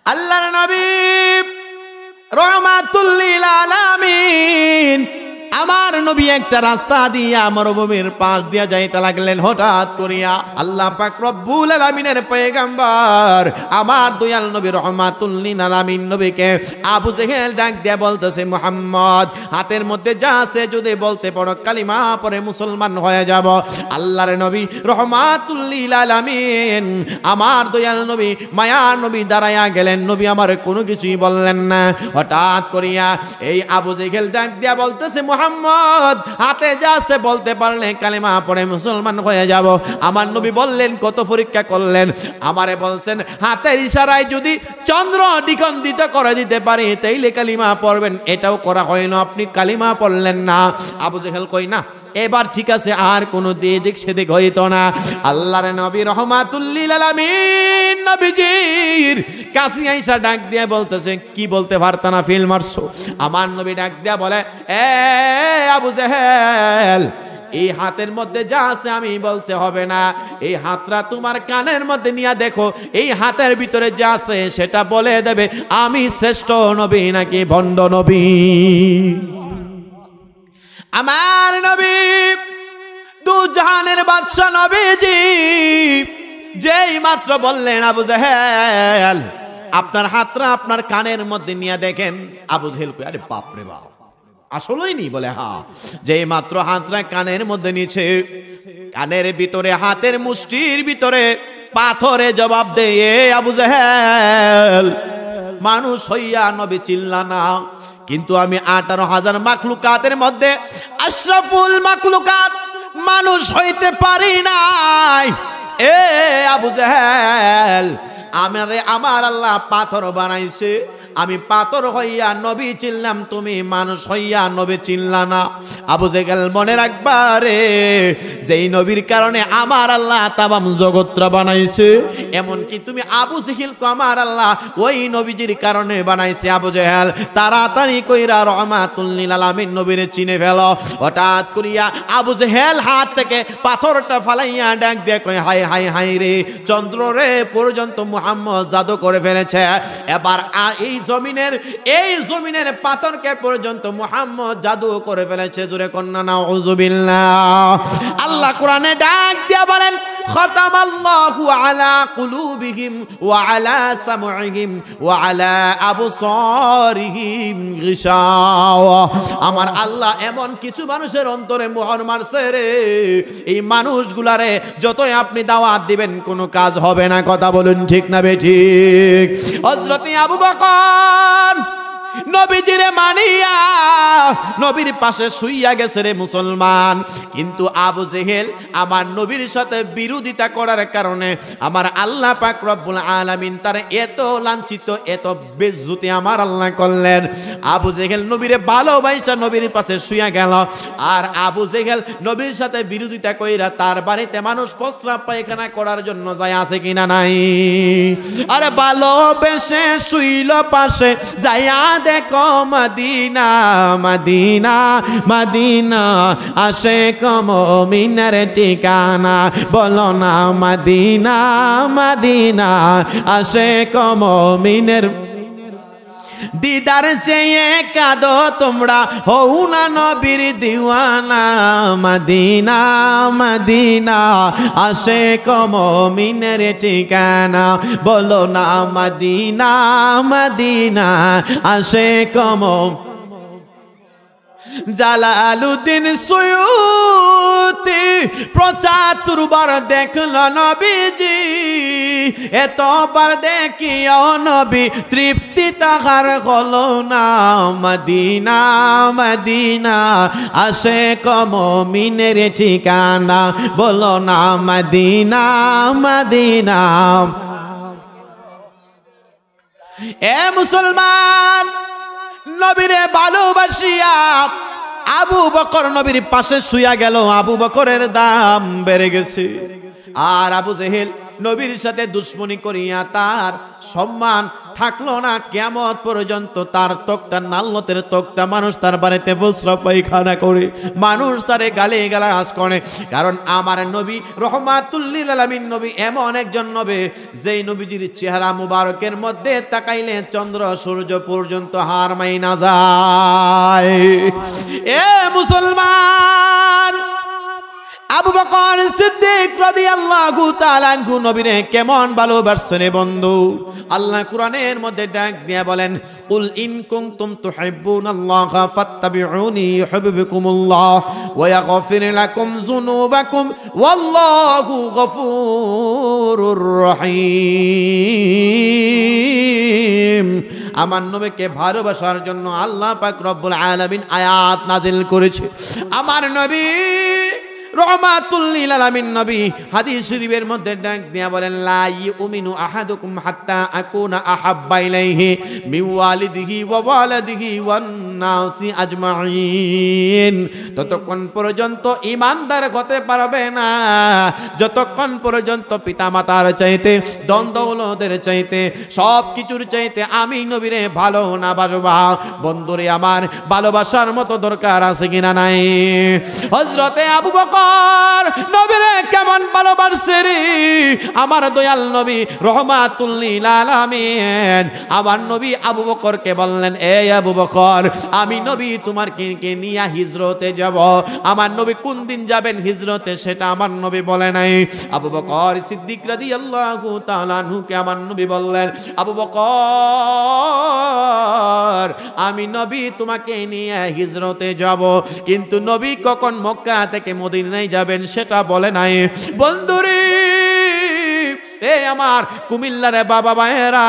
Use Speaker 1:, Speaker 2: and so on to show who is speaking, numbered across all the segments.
Speaker 1: আল্লাহর নবী রাহমাতুল লিল আলামিন আমার নবী একটা রাস্তা দিয়া মরুভূমির পাশ দিয়া যাইতে লাগলেন। হঠাৎ করিয়া আল্লাহ পাক রব্বুল আলামিনের পয়গম্বর আমার দয়াল নবী রাহমাতুল লিল আলামিন নবীকে আবু জেহেল ডাক দিয়া বলতেছে, মুহাম্মদ হাতের মধ্যে যা আছে যদি বলতে পারো কালিমা পরে মুসলমান হয়ে যাব। আল্লাহর নবী রাহমাতুল লিল আলামিন আমার দয়াল নবী মায়ার নবী দাঁড়ায়া গেলেন। নবী আমার কোনো কিছুই বললেন না। হঠাৎ করিয়া এই আবু জেহেল ডাক দিয়া বলতেছে, মুহাম্মদ হাতে যা আছে বলতে পারলে কালেমা পড়ে মুসলমান হয়ে যাব। আমার নবী বললেন, কত পরীক্ষা করলেন? আমারে বলছেন হাতের ইশারায় যদি চন্দ্র দ্বিখণ্ডিত করে দিতে পারি তাইলে কালিমা পড়বেন। এটাও করা হয় না, আপনি কালিমা পড়লেন না। আবু জেহেল কই না এবার ঠিক আছে, আর কোনো দিক সেদিক হইতো না। আল্লাহর নবী রাহমাতুল লিল আলামিন নবীজির কাছে আইসা ডাক দিয়ে বলতেছে, কি বলতে পারতা না, ফিল মারছো? আমার নবী ডাক দিয়া বলে, এ আবু জেহেল এই হাতের মধ্যে যা আছে আমি বলতে হবে না, এই হাতটা তোমার কানের মধ্যে নিয়ে দেখো, এই হাতের ভিতরে যা আছে সেটা বলে দেবে আমি শ্রেষ্ঠ নবী নাকি ভণ্ড নবী। আমার নবী দু জাহানের বাদশা নবীজি যেই মাত্র বললেন, আবু জেহেল আপনার হাতটা আপনার কানের মধ্যে নিয়ে দেখেন। আবু জেহেল কই, আরে বাপ রে বাপ, আসলেই নি? বলে হ্যাঁ। যেই মাত্র হাতটা কানের মধ্যে নিছে, কানের ভিতরে হাতের মুষ্টির ভিতরে পাথরে জবাব দেয়, আবু জেহেল মানুষ হইয়া নবী চিল্লা না, কিন্তু আমি 18,000 মাখলুকাতের মধ্যে আশরাফুল মাখলুকাত মানুষ হইতে পারি নাই। এ আবু জেহেল আমার আল্লাহ পাথর বানাইছে, আমি পাথর হইয়া নবী চিনলাম, তুমি মানুষ হইয়া নবী চিনলা না। আবু জেহেল মনে রাখবা রে, যেই নবীর কারণে আমার আল্লাহ তামাম জগৎটা বানাইছে, এমনকি তুমি আবু জেহেলকে আমার আল্লাহ ওই নবীজির কারণে বানাইছে। আবু জেহেল তাড়াতাড়ি কইরা রাহমাতুল লিল আলামিন নবীরে চিনে ফেল। হঠাৎ করিয়া আবু জেহেল হাত থেকে পাথরটা ফালাইয়া ডাক দিয়ে কয়, হাই হাই হাই রে, চন্দ্র রে পর্যন্ত মুহাম্মদ জাদু করে ফেলেছে। এবার এই জমিনের পাথরকে পর্যন্ত মুহাম্মদ জাদু করে ফেলেছে। জোরে কন্না নাউযুবিল্লাহ। আল্লাহ কোরআনে ডাক দিয়া বলেন, খাতামাল্লাহু আলা কুলুবিহিম ওয়া আলা সামউহিম ওয়া আলা আবসারিহিম গিশাওয়া। আমার আল্লাহ এমন কিছু মানুষের অন্তরে মোহর মারছে রে, এই মানুষগুলারে যতই আপনি দাওয়াত দিবেন কোনো কাজ হবে না। কথা বলুন ঠিক না বেঠিক? হযরত আবু বকর নবীজিরে মানিয়া নবীর পাশে শুইয়া গেছে রে মুসলমান, কিন্তু আবু জেহেল আমার নবীর সাথে বিরোধিতা করার কারণে আমার আল্লাহ পাক রব্বুল আলামিন তার এত লাঞ্ছিত, এত বেইজ্জতি আমার আল্লাহ করলেন। আবু জেহেল নবীরে ভালোবাসা নবীর পাশে শুইয়া গেল, আর আবু জেহেল নবীর সাথে বিরোধিতা কইরা তার বাড়িতে মানুষ প্রস্রাব পায়খানা করার জন্য যায়, আছে কিনা নাই? আরে ভালোবেসে শুইল পাশে, যাইয়া দেখো মদিনা মদিনা মদিনা, আশিক মুমিনের ঠিকানা, বলো না মদিনা মদিনা, আশিক মুমিনের দিদার চেয়ে কাঁদো তোমরা, হও না নবীর দিওয়ানা, মদিনা মদিনা, আশিক মুমিনের ঠিকানা, বলো না মদিনা মদিনা, আশিক জালালউদ্দিন সুয়ুতি 75 বার দেখল নবীজি, এতবার দেখিও নবী তৃপ্তি তাহার হলো না, মদিনা মদিনা, আশিক মুমিনের ঠিকানা, বলো না মদিনা মদিনা। এ মুসলমান, নবীরে ভালোবাসিয়া আবু বকর নবীর পাশে শুইয়া গেল। আবু বকরের দাম বেড়ে গেছে, আর আবু জেহেল নবীর সাথে দুশ্মনী করিয়া তার সম্মান থাকলো না, কিয়ামত পর্যন্ত তার তক্তা, নাল্লতের তক্তা মানুষ তার বাড়িতে বসরা পায়খানা করে, মানুষ তারে গালে গালাজ করে। কারণ আমার নবী রহমাতুল লিল আলামিন নবী এমন একজন নবী, যেই নবীজির চেহারা মুবারকের মধ্যে তাকাইলে চন্দ্র সূর্য পর্যন্ত হার মাইনা যায়। এ মুসলমান, আবু বকর সিদ্দিক রাদিয়াল্লাহু তাআলা আনহু নবীরে কেমন ভালোবাসছেন বন্ধু। আল্লাহ কুরআনের মধ্যে ডাক দিয়ে বলেন, কুল ইন কুনতুম তুহিব্বুনাল্লাহা ফাত্তাবিউনি ইউহিব্বুকুমুল্লাহ ওয়া ইয়াগফির লাকুম যুনুবাকুম ওয়াল্লাহু গফুরুর রহিম। আমার নবীকে ভালোবাসার জন্য আল্লাহ পাক রব্বুল আলামিন আয়াত নাযিল করেছে। আমার নবী রহমাতুল লিল আলামিন নবী হাদিস শরীফের মধ্যে ডাক দিয়া বলেন, লা ইউমিনু আহাদুকুম হাত্তা আকুনা আহাব্বা ইলাইহি মিন ওয়ালিদিহি ওয়া ওয়ালাদিহি ওয়ান নাসি আজমাইন। ততক্ষণ পর্যন্ত ঈমানদার হতে পারবে না যতক্ষণ পর্যন্ত পিতামাতার চাইতে, ধন দৌলতের চাইতে, সব কিছুর চাইতে আমি নবীরে ভালো না বাসবা। বন্ধুরে আমার, ভালোবাসার মতো দরকার আছে কিনা নাই? হযরতে আবু বকর নবীরে কেমন ভালোবাসে রে আমার দয়াল নবী রহমাতুল লিল আলামিন। আমার নবী আবু বকরকে বললেন, এ আবু বকর, আমি নবী তোমার কে নিয়ে হিজরতে যাব। আমার নবী কোন দিন যাবেন হিজরতে সেটা আমার নবী বলে নাই। আবু বকর সিদ্দিক রাদিয়াল্লাহু তাআলা আনহুকে আমার নবী বললেন, আবু বকর, আমি নবী তোমাকে নিয়ে হিজরতে যাব। কিন্তু নবী কখন মক্কা থেকে মদিনায় যাবেন সেটা বলে নাই। বন্ধুরে, এ আমার কুমিল্লার বাবা ভাইয়েরা,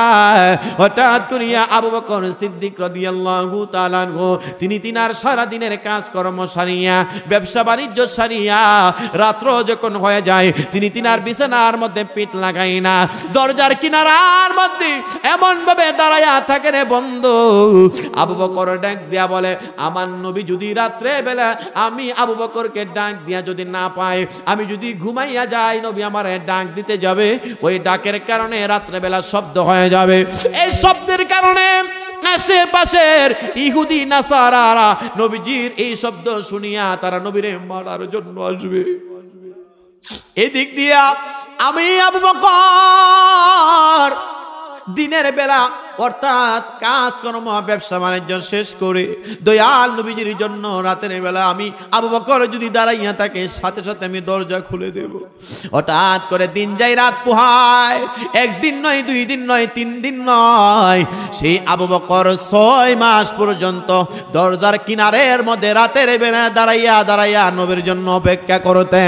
Speaker 1: হঠাৎ করিয়া আবু বকর সিদ্দিক রাদিয়াল্লাহু তাআলা আনহু তিনি তিনার সারা দিনের কাজকর্ম সারিয়া, ব্যবসা বাণিজ্য সারিয়া, রাত্র যখন হয়ে যায় তিনি তিনার বিছানার মধ্যে পিঠ লাগাই না, দরজার কিনারার মধ্যে এমন ভাবে দাঁড়ায়া থাকে রে বন্ধু। আবু বকর ডাক দিয়া বলে, আমার নবী যদি রাত্রে বেলা আমি আবু বকরকে ডাক দিয়া যদি না পাই, আমি যদি ঘুমাইয়া যাই, নবী আমার ডাক দিতে যাবে, ওই ডাকের কারণে রাত্রেবেলা শব্দ হয়ে যাবে। এই শব্দের কারণে আশেপাশের ইহুদি নাসারারা নবীজির এই শব্দ শুনিয়া তারা নবীরে মারার জন্য আসবে। এদিক দিয়া আমি আবু বকর দিনের বেলা অর্থাৎ কাজকর্ম ব্যবসা বাণিজ্য শেষ করে দয়াল নবীজির জন্য রাতের বেলা আমি আবু বকর যদি দাঁড়াইয়া থাকে, সাথে সাথে আমি দরজা খুলে দেব। হঠাৎ করে দিন যায়, রাত পোহায়, একদিন নয়, 2 দিন নয়, 3 দিন নয়, সেই আবু বকর 6 মাস পর্যন্ত দরজার কিনারের মধ্যে রাতের বেলা দাঁড়াইয়া দাঁড়াইয়া নবীর জন্য অপেক্ষা করতে।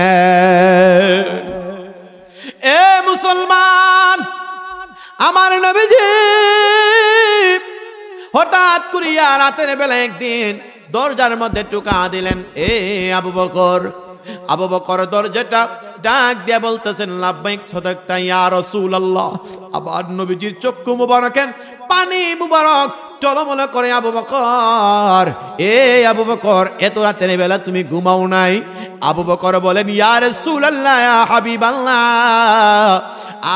Speaker 1: এ মুসলমান, আমার নবীজি হঠাৎ করিয়া রাতের বেলা একদিন দরজার মধ্যে টোকা দিলেন। এ আবু বকর, আবু বকর দরজাটা ডাক দিয়ে বলতেছেন, লাব্বাইক সাদাকতা ইয়া রাসূলুল্লাহ। আবার নবীজির চক্ষু মুবারকের পানি মুবারক টলমল করে। আবু বকর, এ আবু বকর, এত রাতের বেলা তুমি ঘুমাও নাই? আবু বকর বলেন, ইয়া রাসূলুল্লাহ, ইয়া হাবিবাল্লাহ,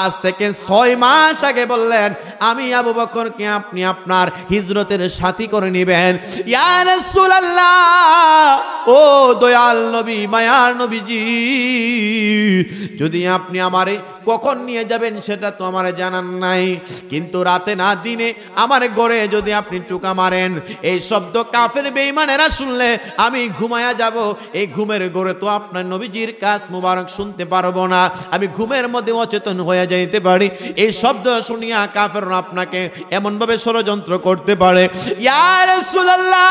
Speaker 1: আজ থেকে 6 মাস আগে বললেন আমি আবু বকরকে আপনি আপনার হিজরতের সাথী করে নেবেন। ইয়া রাসূলুল্লাহ, ও দয়াল নবী, মায়ার নবীজি, যদি আপনি আমারে কখন নিয়ে যাবেন সেটা তো আমার জানান নাই, কিন্তু রাতে না দিনে আমার ঘরে যদি আপনি টুকা মারেন, এই শব্দ কাফের বেঈমানেরা শুনলে আমি ঘুমায়া যাব। এই ঘুমের ঘরে তো আপনার নবীজির কাজ মুবারক শুনতে পারবো না, আমি ঘুমের মধ্যে অচেতন হয়ে যাইতে পারি। এই শব্দ শুনিয়া কাফেররা আপনাকে এমন ভাবে ষড়যন্ত্র করতে পারে। ইয়া রাসূলুল্লাহ,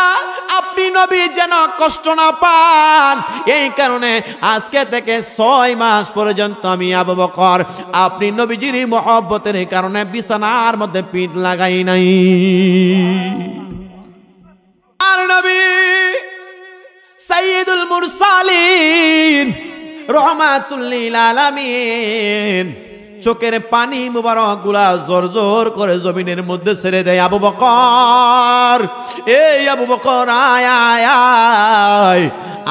Speaker 1: আপনি নবী যেন কষ্ট না পান, এই কারণে আজকে থেকে 6 মাস পর্যন্ত আমি আবু বকর আপনি নবীজির মহব্বতের কারণে বিছানার মধ্যে পিঠ লাগাই নাই। আর নবী সাইয়্যিদুল মুরসালিন রাহমাতুল লিল আলামিন চোখের পানি মুবারক গুলা জোর জোর করে জমিনের মধ্যে ছেড়ে দেয়। আবু বকর, এই আবু বকর, আয় আয় আয়,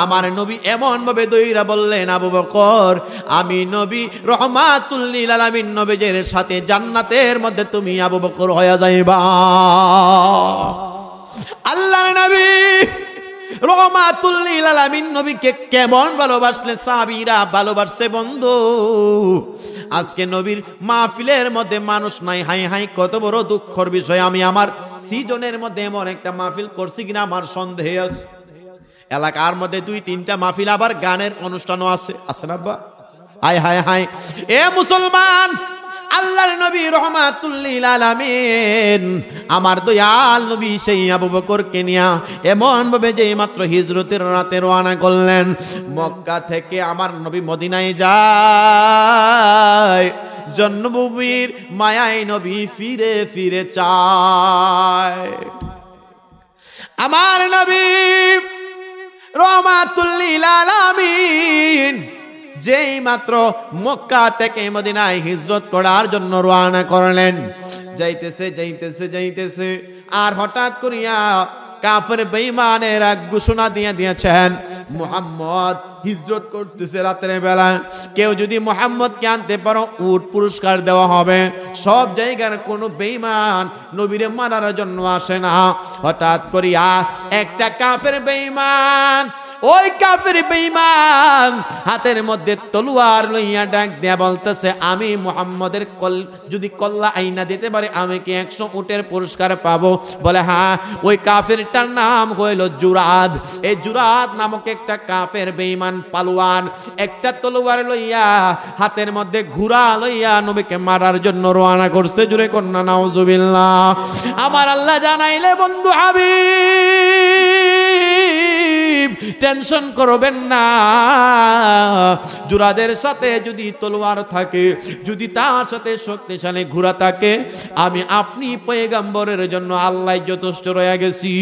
Speaker 1: আমার নবী এমন ভাবে দইরা বললেন, আবু বকর, আমি নবী রহমাতুল লিল আলামিন নবীর সাথে জান্নাতের মধ্যে তুমি আবু বকর হয়ে যাইবা। আল্লাহর নবী রহমাতুল লিল আলামিন নবীকে কেমন ভালোবাসলে সাহাবীরা ভালোবাসছে বন্ধু। আজকে নবীর মাহফিলের মধ্যে মানুষ নাই, হাই হাই কত বড় দুঃখের বিষয়। আমি আমার সিজনের মধ্যে এমন একটা মাহফিল করছি কিনা আমার সন্দেহ আছে। এলাকার মধ্যে 2-3টা মাহফিল, আবার গানের অনুষ্ঠানও আছে, আছে না আব্বা? হায় হায় হায় এ মুসলমান, আল্লাহর নবী রহমাতুল লিল আলামিন আমার দয়াল নবী সেই আবু বকরকে নিয়া এমন ভাবে যে মাত্র হিজরতের রাতে রওনা করলেন। মক্কা থেকে আমার নবী মদিনায় যায়, জন্মভূমির মায়ায় নবী ফিরে ফিরে চায়। আমার নবী রহমাতুল লিল আলামিন যেই মাত্র মক্কা থেকে মদিনায় হিজরত করার জন্য রওনা করলেন, যাইতেছে যাইতেছে যাইতেছে, আর হঠাৎ করিয়া কাফের বেঈমানেরা ঘোষণা দিয়ে দিয়েছেন, মুহাম্মদ হিজরত করতেছে রাতের বেলা, কেউ যদি মুহাম্মদকে আনতে পারো উট পুরস্কার দেওয়া হবে। সব জায়গার কোনো বেঈমান নবীরে মারার জন্য আসে না। হঠাৎ করিয়া একটা কাফের বেঈমান, ওই কাফের বেঈমান হাতের মধ্যে তলোয়ার লইয়া ডাক দিয়া বলতেছে, আমি মুহাম্মদের যদি কল্লা আইনা দিতে পারে আমি কি 100 উটের পুরস্কার পাবো? বলে হ্যাঁ। ওই কাফেরটার নাম হইল জুরাদ। এই জুরাদ নামক একটা কাফের বেঈমান পালোয়ান একটা তলোয়ার লইয়া হাতের মধ্যে ঘোড়া লইয়া নবীকে মারার জন্য রওনা করছে। জুরে কন্যা নাউজুবিল্লাহ। আমার আল্লাহ জানাইলে, বন্ধু হাবিব টেনশন করবেন না, জুরাদের সাথে যদি তলোয়ার থাকে, যদি তার সাথে শক্তিশালী ঘোড়া থাকে, আমি আপনি পয়গম্বরের জন্য আল্লাহ যথেষ্ট রয়ে গেছি।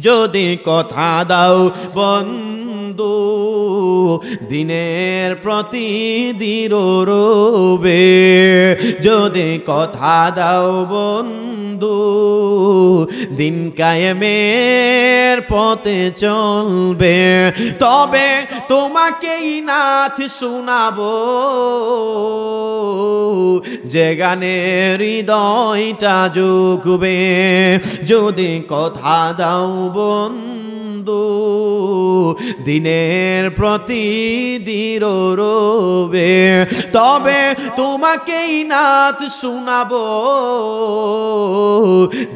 Speaker 1: যদি কথা দাও বন্ধু দিনের প্রতি রবে, যদি কথা দাও বন্ধু দিন কায়েমের পথে চলবে, তবে তোমাকেই নাথ শোনাবো যে গানে হৃদয়টা জুগবে। যদি কথা দাও বন্ধু দিনের প্রতি রবে, তবে তোমাকেই নাথ শোনাবো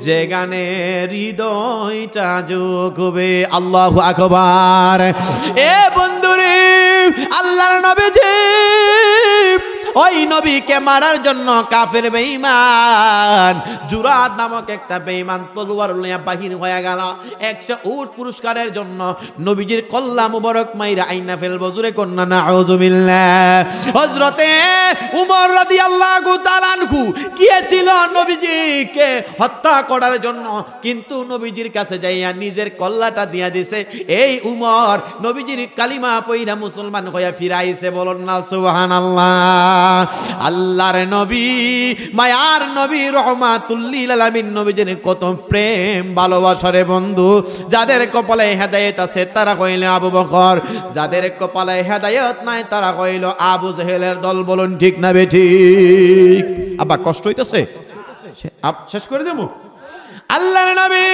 Speaker 1: যে গানে হৃদয়টা জুগবে। আল্লাহু আকবার। এ বন্ধুরে, আল্লাহর নবীজি ওই নবীকে মারার জন্য কাফের বেঈমান জুরাদ নামক একটা বেঈমান তলোয়ার লইয়া বাহির হয়ে গেল 100 উট পুরস্কারের জন্য। নবীজির কল্লা মুবারক মাইরা আইনা ফেলবো। জুরে কন্যা নাউজুবিল্লাহ। হযরতে উমর রাদিয়াল্লাহু তাআলা আনহু গিয়েছিল নবীজিকে হত্যা করার জন্য, কিন্তু নবীজির কাছে যাইয়া নিজের কল্লাটা দিয়া দিছে। এই উমর নবীজির কালিমা পয়রা মুসলমান হইয়া ফিরাইছে। বলুন না সুবহানাল্লাহ। আল্লাহর নবী, মায়ার নবী রহমাতুল লিল আলামিন নবীজির কত প্রেম ভালোবাসা রে বন্ধু। যাদের কপালে হেদায়েত আছে তারা কইলে আবু বকর, যাদের কপালে হেদায়েত নাই তারা কইল আবু জেহেলের দল। বলুন ঠিক না বেঠিক? আব্বা কষ্ট হইতেছে, শেষ করে দেব। আল্লাহর নবী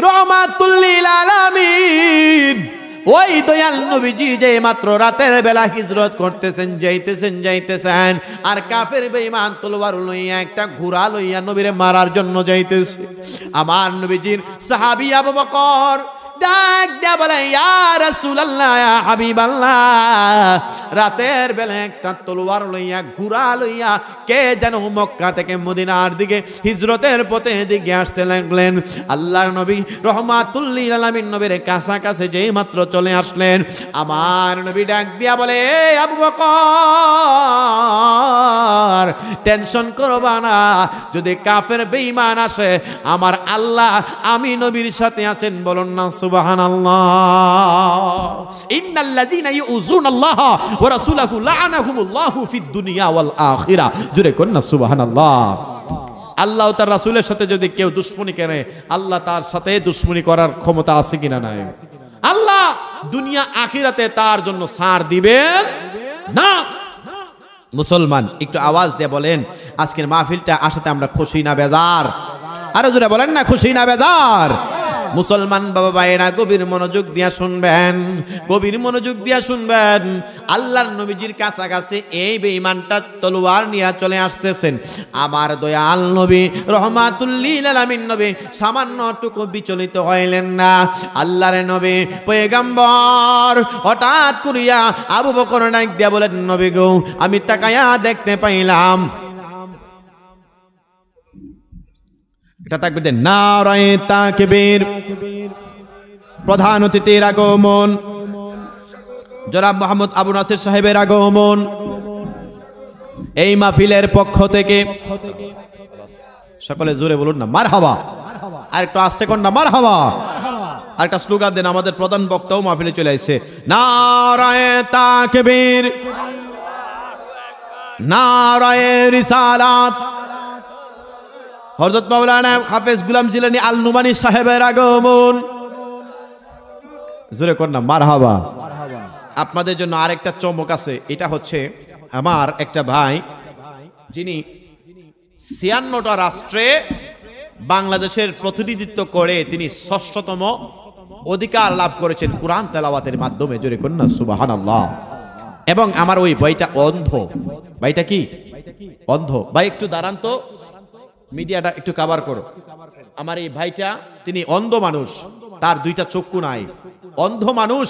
Speaker 1: রহমাতুল লিল আলামিন ওই দয়াল নবীজি যে মাত্র রাতের বেলা হিজরত করতেছেন, যাইতেছেন, আর কাফের বেঈমান তলোয়ার লইয়া একটা ঘোড়া লইয়া নবীরে মারার জন্য যাইতেছে। আমার নবীজির সাহাবী আবু বকর ডাক দিয়া বলে, ইয়া রাসূলুল্লাহ, ইয়া হাবিবাল্লাহ, রাতের বেলা একটা তলোয়ার লইয়া ঘোড়া লইয়া কে যেন মক্কা থেকে মদিনার দিকে হিজরতের পথে দিকে আসতে লাগলেন। আল্লাহর নবী রহমাতুল লিল আলামিন নবীর কাছাকাছি যেই মাত্র চলে আসলেন, আমার নবী ডাক দিয়া বলে, আবু বকর টেনশন করবা না, যদি কাফের বেঈমান আসে আমার আল্লাহ আমি নবীর সাথে আছেন। বলুন না সুবহানাল্লাহ। ইন্নাল্লাযীনা ইউযুনাল্লাহ ওয়া রাসূলাহু লা'আনাহুমুল্লাহু ফিদ দুনিয়া ওয়াল আখিরাহ। জোরে কোন না সুবহানাল্লাহ। আল্লাহ ও তার রাসূলের সাথে যদি কেউ দুশমনি করে, আল্লাহ তার সাথে দুশমনি করার ক্ষমতা আছে কিনা নাই? দুনিয়া আখিরাতে তার জন্য ছাড় দিবেন না। মুসলমান একটু আওয়াজ দিয়ে বলেন, আজকের মাহফিলটা আসাতে আমরা খুশি না বেজার? আরো জোরে বলেন না, খুশি না বেজার? মুসলমান বাবা ভাইয়েরা গভীর মনোযোগ দিয়া শুনবেন, গভীর মনোযোগ দিয়া শুনবেন। আল্লাহর নবীজির কাছাকাছি এই বেঈমানটা তলোয়ার নিয়ে চলে আসতেছেন। আমার দয়াল নবী রহমাতুল লিল আলামিন নবী সামান্যটুকু বিচলিত হইলেন না। আল্লাহর নবী পয়গম্বর হঠাৎ করিয়া আবু বকর ডাক দিয়া বলেন, নবী গো, আমি তাকায়া দেখতে পাইলাম। এটা তাকবীর দেন, নারায়ে তাকবীর। প্রধান অতিথির আগমন, জনাব মোহাম্মদ আবু নাসির সাহেবের আগমন। এই মাহফিলের পক্ষ থেকে সকলে জোরে বলুন না মারহাবা। আর একটু আস্তে কোন না মারহাবা। আর একটা স্লোগান দেন, আমাদের প্রধান বক্তাও মাহফিলে চলে আসছে। নারায়ে তাকবীর, নারায়ে রিসালাত। হযরত মাওলানা হাফেজ গোলাম জিলানী আল নুমানী সাহেবের আগমন। জোরে কর না মারহাবা। আপনাদের জন্য আরেকটা চমক আছে। এটা হচ্ছে আমার একটা ভাই, যিনি ৫৬টা রাষ্ট্রে বাংলাদেশের প্রতিনিধিত্ব করে তিনি ৬ষ্ঠতম অধিকার লাভ করেছেন কুরআন তেলাওয়াতের মাধ্যমে। জোরে কর না সুবহানাল্লাহ। এবং আমার ওই ভাইটা অন্ধ। ভাইটা কি অন্ধ? ভাই একটু দাঁড়ান তো, মিডিয়াটা একটু কভার করো। আমার এই ভাইটা, তিনি অন্ধ মানুষ, তার দুইটা চক্ষু নাই, অন্ধ মানুষ।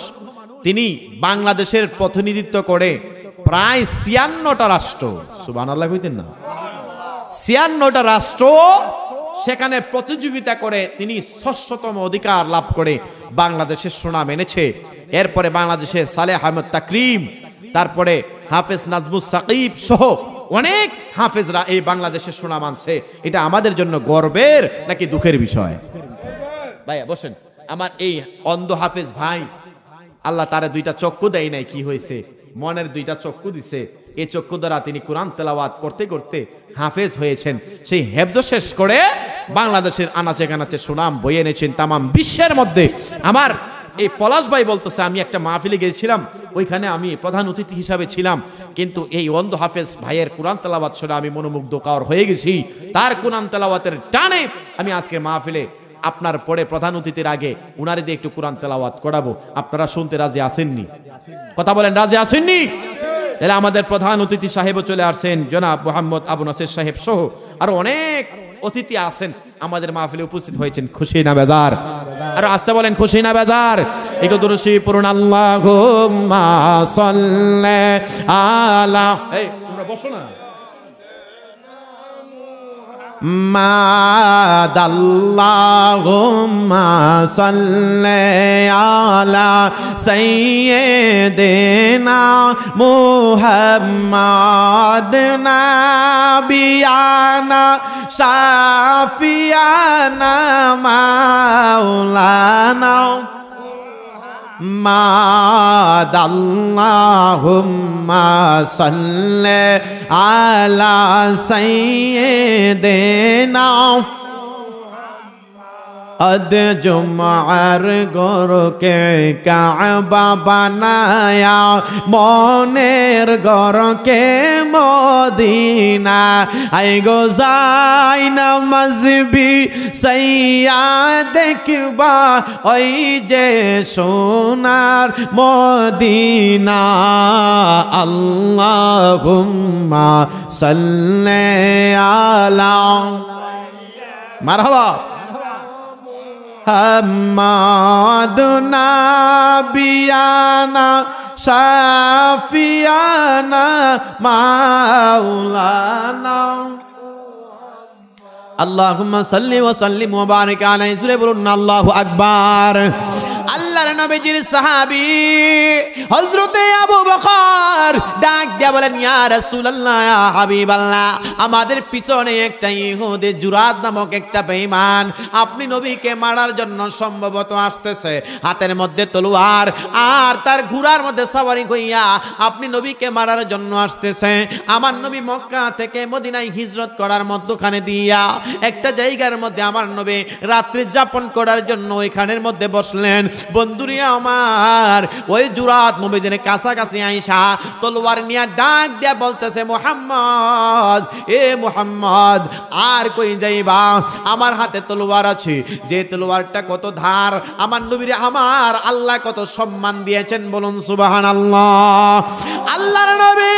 Speaker 1: তিনি বাংলাদেশের প্রতিনিধিত্ব করে প্রায় ৫৬টা রাষ্ট্র, সুবহানাল্লাহ কইতেন না, ৫৬টা রাষ্ট্র সেখানে প্রতিযোগিতা করে তিনি ৬ষ্ঠতম অধিকার লাভ করে বাংলাদেশের সুনাম এনেছে। এরপরে বাংলাদেশে সালেহ আহমদ তাকরিম, তারপরে হাফেজ নাজমুস সাকিব সহ অনেক হাফেজরা এই বাংলাদেশের সুনাম আনছে। এটা আমাদের জন্য গর্বের নাকি দুঃখের বিষয়? ভাইয়া বসেন। আমার এই অন্ধ হাফেজ ভাই, আল্লাহ তারে দুইটা চক্ষু দেয় নাই, কি হয়েছে? মনের দুইটা চক্ষু দিছে। এই চক্ষু দ্বারা তিনি কোরআন তেলাওয়াত করতে করতে হাফেজ হয়েছেন। সেই হেফজ শেষ করে বাংলাদেশের আনাচে কানাচে সুনাম বয়ে এনেছেন তামাম বিশ্বের মধ্যে। আমার এই পলাশ ভাই বলতেছে, আমি একটা মাহফিলে গিয়েছিলাম, ওইখানে আমি প্রধান অতিথি হিসাবে ছিলাম, কিন্তু এই অন্ধ হাফেজ ভাইয়ের কোরআন তেলাওয়াত শুনে আমি মনোমুগ্ধকর হয়ে গেছি। তার কোরআন তেলাওয়াতের টানে আমি আজকের মাহফিলে আপনার পরে প্রধান অতিথির আগে উনারে দিয়ে একটু কোরআন তেলাওয়াত করাবো। আপনারা শুনতে রাজি আছেননি? কথা বলেন, রাজি আছেননি? তাহলে আমাদের প্রধান অতিথি সাহেবও চলে আসছেন, জনাব মোহাম্মদ আবু নাসির সাহেব সহ আরো অনেক অতিথি আছেন আমাদের মাহফিলে উপস্থিত হয়েছেন। খুশি না বেজার? আর আসতে বলেন, খুশি না বেজার? একটু দুরূদ পড়ুন, আল্লাহুম্মা সাল্লি আলা। এই তোমরা বসো না। মাদাল্লাহুম্মা সাল্লি আলা সাইয়্যিদিনা মুহাম্মাদ নাবিয়ানা শাফিয়ানা মাওলানা। মাদাল্লাহুম্মা সাল্লি আলা সাইয়্যিদিনা। अद जुमार गोरके काबा बनाया मोनेर गोरके मदीना आई गो जाई नमाज भी सैया देखबा ओई जे सोनार मदीना अल्लाहुम्मा सल्ली आला मारहाबा हम्माद नाबियाना शाफियाना माउलाना अल्लाहुम्मा सल्ली व सल्लिम व बारिक अलैहि। सुरे बोलुन अल्लाहु আকবার। আল্লাহর নবীজির সাহাবী হযরত হযরতে আবু বকর ডাক দিয়া বলেন, ইয়া রাসূলুল্লাহ, ইয়া হাবিবাল্লাহ, আমাদের পিছনে একটা ইহুদি জুরাদ নামক একটা বেঈমান আপনি নবীকে মারার জন্য সম্ভবত আসতেছে, হাতের মধ্যে তলোয়ার আর তার ঘোড়ার মধ্যে সওয়ারি হইয়া আপনি নবীকে মারার জন্য আসতেছে। আমার নবী মক্কা থেকে মদিনায় হিজরত করার মধ্যখানে দিয়া একটা জায়গার মধ্যে আমার নবী রাত্রি যাপন করার জন্য ওইখানের মধ্যে বসলেন। বন্ধুরে আমার, ওই জুরাত নবীদের কাছাকাছি আইসা তলোয়ার নিয়ে ডাক দিয়া বলতেছে, মুহাম্মদ, এ মুহাম্মদ, আর কই যাইবা? আমার হাতে তলোয়ার আছে, যে তলোয়ারটা কত ধার। আমার নবীরে আমার আল্লাহ কত সম্মান দিয়েছেন, বলুন সুবহানাল্লাহ। আল্লাহর নবী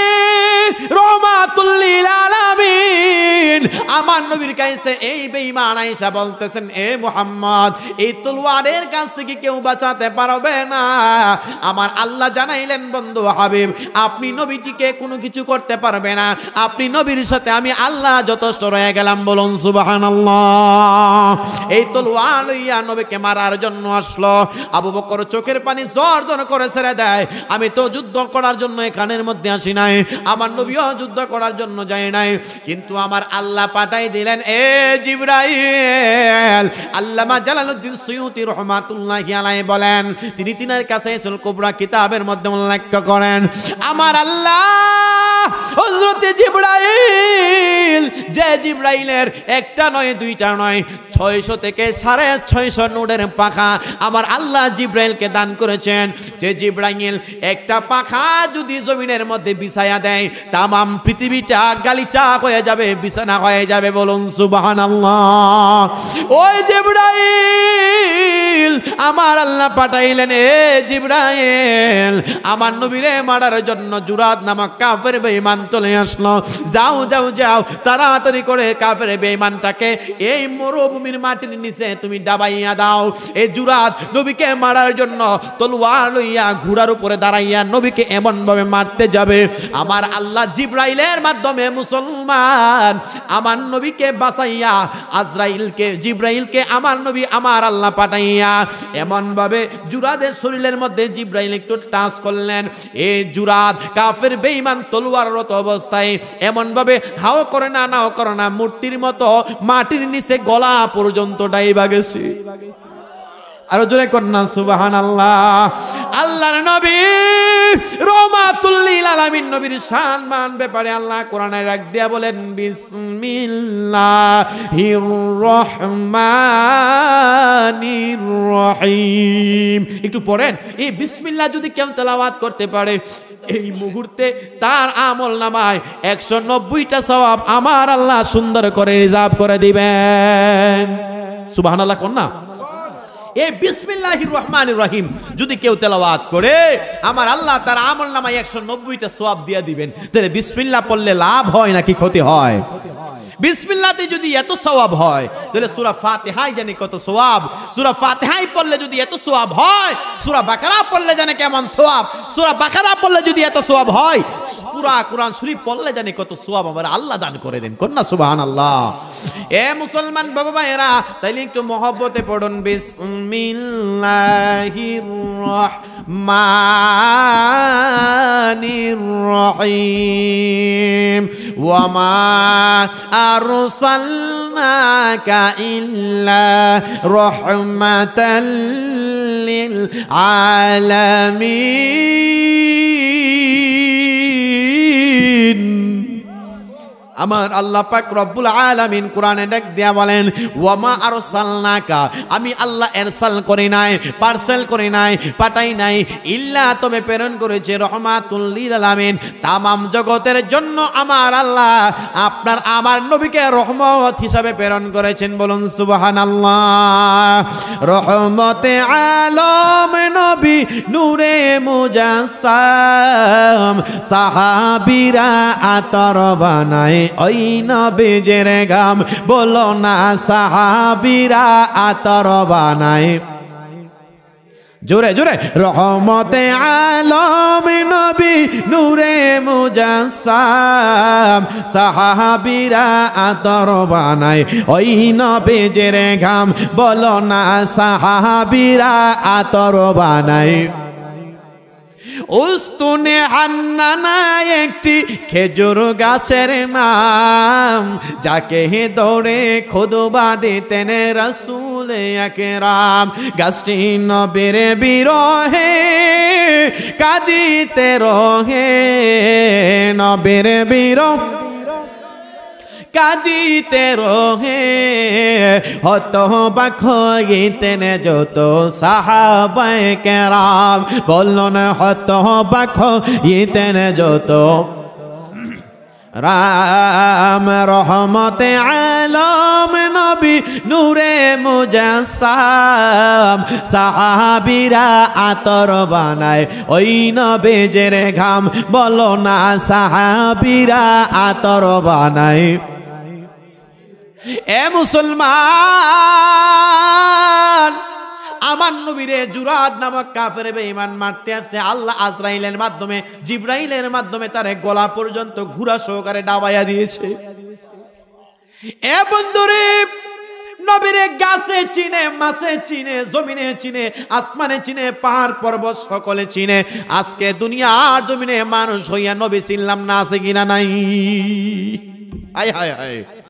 Speaker 1: রহমাতুল লিল আলামিন আমার নবীর কাছে এই বেঈমান আয়েশা বলতেছেন, এ মুহাম্মদ, এই তলোয়ারের কাছ থেকে কেউ বাঁচাতে পারবে না। আমার আল্লাহ জানাইলেন, বন্ধু হাবিব, আপনি নবীজিকে কোনো কিছু করতে পারবে না, আপনি নবীর সাথে আমি আল্লাহ যথেষ্ট রয়ে গেলাম, বলুন সুবহানাল্লাহ। এই তলোয়ার লইয়া নবীকে মারার জন্য আসলো। আবু বকর চোখের পানি জর্জর করে ছেড়ে দেয়, আমি তো যুদ্ধ করার জন্য এখানের মধ্যে আসি নাই, আমার নবীও যুদ্ধ করার জন্য যায় নাই, কিন্তু আমার আল্লাহ পাঠাই দিলেন, এ জিবরাইল। আল্লামা জালালউদ্দিন সুয়ুতী রাহমাতুল্লাহি আলাইহি বলেন, তিনি তিনার কাছে সুল কুবরা কিতাবের মধ্যে উল্লেখ করেন, আমার আল্লাহ হযরত জিবরাইল, যে জিবরাইলের একটা নয় দুইটা নয় 600 থেকে 650 নূরের পাখা আমার আল্লাহ জিবরাইলকে দান করেছেন। যে জিবরাইল একটা পাখা যদি জমিনের মধ্যে বিছায়া দেয়, তামাম পৃথিবীটা গালিচা হয়ে যাবে, বিছানা হয়ে যাবে, বলুন সুবহানাল্লাহ। ওই জিবরাইল আমার আল্লাহ পাঠাইলেন, এ জিবরাইল, আমার নবীরে মারার জন্য জুরাদ নামক কাফের বেঈমান চলে আসলো, যাও যাও যাও, তাড়াতাড়ি করে কাফের বেঈমানটাকে এই মরুভূমির মাটির নিচে তুমি ডাবাইয়া দাও। এই জুরাদ নবীকে মারার জন্য তলোয়ার লইয়া ঘোড়ার উপরে দাঁড়াইয়া নবীকে এমন ভাবে মারতে যাবে, আমার আল্লাহ জিবরাইলের মাধ্যমে মুসলমান আমার নবীকে বাঁচাইয়া আজরাইলকে, জিবরাইলকে আমার নবী আমার আল্লাহ পাঠাইয়া এমন ভাবে জুরাদের শরীরের মধ্যে জিবরাইল একটু টাচ করলেন। এই জুরাদ কাফের বেঈমান তলোয়াররত অবস্থায় এমন ভাবে হাও করে না, নাও করে না, মূর্তির মতো মাটির নিচে গলা পর্যন্ত ডাইবা গেছে। আরো জোরে কন্যা সুবহানাল্লাহ। আল্লাহর নবী রহমাতুল লিল আলামিন নবীর সম্মান ব্যাপারে আল্লাহ কোরআনে রাখ দিয়া বলেন, বিসমিল্লাহির রহমানির রহিম। একটু পড়েন, এই বিসমিল্লাহ যদি কেউ তেলাওয়াত করতে পারে, এই মুহূর্তে তার আমল নামায় 190টা সওয়াব আমার আল্লাহ সুন্দর করে রিজার্ভ করে দিবেন। সুবহানাল্লাহ কন্যা। এই বিসমিল্লাহির রহমানির রহিম যদি কেউ তেলাওয়াত করে, আমার আল্লাহ তার আমল নামায় 190টা সওয়াব দিয়ে দিবেন। তাহলে বিসমিল্লাহ পড়লে লাভ হয় নাকি ক্ষতি হয়? বিসমিল্লাহতে যদি এত সওয়াব হয়, তাহলে সূরা ফাতিহায় জানি কত সওয়াব। সূরা ফাতিহায় পড়লে যদি এত সওয়াব হয়, সূরা বাকারা পড়লে জানি কেমন সওয়াব। সূরা বাকারা পড়লে যদি এত সওয়াব হয়, পুরা কোরআন শরীফ পড়লে জানি কত সওয়াব আমার আল্লাহ দান করে দেন। কন্যা সুবহানাল্লাহ। এ মুসলমান বাবা ভাইরা, তাইলে একটু মহব্বতে পড়ুন, বিসমিল্লাহির রহমানির রহিম। ওয়া মা আরসালনাকা ইল্লা রাহমাতাল লিল আলামিন। আমার আল্লাহ পাক রব্বুল আলামিন কোরআনে ডাক দিয়া বলেন, ওয়া মা আরসালনাকা, আমি আল্লাহ এরসাল করি নাই, পার্সেল করি নাই, পাঠাই নাই, ইল্লা, তবে প্রেরণ করেছে রহমাতুল লিল আলামিন, তামাম জগতের জন্য আমার আল্লাহ আপনার আমার নবীকে রহমত হিসাবে প্রেরণ করেছেন, বলুন সুবহানাল্লাহ। রহমতে আলম নবী, নূরে মুজাসসাম, সাহাবীরা আতর বানায় ওই নবীজির গাম, বলো না সাহাবীরা আতর বানায়। জোরে জোরে, রহমতে আলম নবী, নূরে মুজাসসাম, সাহাবীরা আতর বানায় ওই নবীজির গাম, বলো না সাহাবীরা আতর বানায়। উস্তুনে হান্নানা একটি খেজুর গাছের নাম, যাকে দৌড়ে খুদবা দিতেন রাসূল আকরাম। গাছটি নবীর বিরহে কাঁদিতে রহে, নবীর বিরহ কাঁদিতে রহে, হতবাক হইতেন যত সাহাবায়ে কেরাম। বলুন হতবাক হইতেন যত। রাম রহমতে আলম নবী নূরে মুজাসসাম, সাহাবীরা আতর বানায় ওই নবীজের ঘাম। বলো না সাহাবীরা আতর বানায়। এ মুসলমান, আমার নবীরে জুরাদ নামক কাফের বেঈমান মারতে আসছে। আল্লাহ আজরাইলের মাধ্যমে, জিবরাইলের মাধ্যমে তারে গলা পর্যন্ত ঘুরা সহকারে ডাবাইয়া দিয়েছে। এ বন্ধুরে, নবীরে গাছে চিনে, মাছে চিনে, জমিনে চিনে, আসমানে চিনে, পাহাড় পর্বত সকলে চিনে। আজকে দুনিয়ার জমিনে মানুষ হইয়া নবী চিনলাম না, আছে কিনা নাই? হায় হায় হায়।